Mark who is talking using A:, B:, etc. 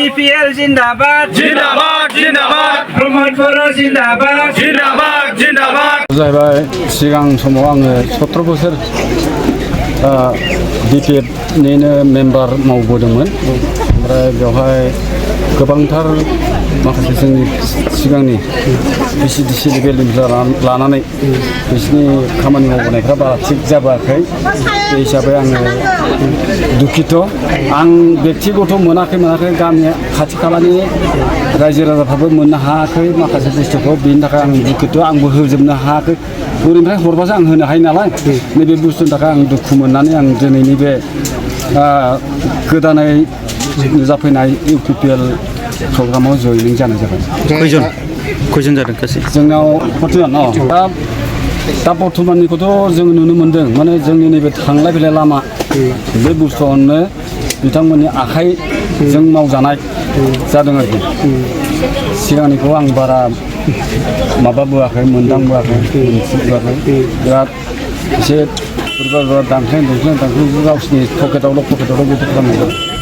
A: UPPL जिंदाबाद
B: जिंदाबाद जिंदाबाद
A: प्रमोद बर' जिंदाबाद
B: जिंदाबाद जिंदाबाद
C: जाहैबाय सिगां समाव आङो 17 बोसोर BPFनिनो मेम्बार मावबोदोंमोन ओमफ्राय बेवहाय गोबांथार माखासे जोंनि सिगांनि VCDC लेभेलनिफ्राय लानानै बिसोरनि खामानि मावबोनायफ्रा बारा थिग जाबोआखै बे हिसाबै आङो दुखित आं बेक्तिगत मोनाखै गामि खाथि खालानि रायजो राजाफ्राबो मोननो हायाखै माखासे बुस्थुखौ बेनि थाखाय आं दुखित आंबो होजोबनो हायाखै ओरैनिफ्राय हरबासो आं होनो हायो नालाय नैबे बुस्थुनि थाखाय आं दुखु मोननानै आं दिनैनि बे गोदानै जाफैनाय UPPL प्रग्रामाव जयनिं जानाय जाबाय।
D: खयजन जादों गासै
C: जोंनाव 40 दा बर्थमाननिखौथ' जों नुनो मोन्दों माने जोंनि नैबे थांलाय फैलाय लामा बे बुस्थुआवनो बिथांमोननि आखाइजों मावजानाय जादों आरोखि सिगांनिखौ आं बारा माबाबोआखै मोनदांबोआखै बिराद एसे बोरैबा दांख्लें गावसिनि पकेटावल' बिदि खालामनांगौ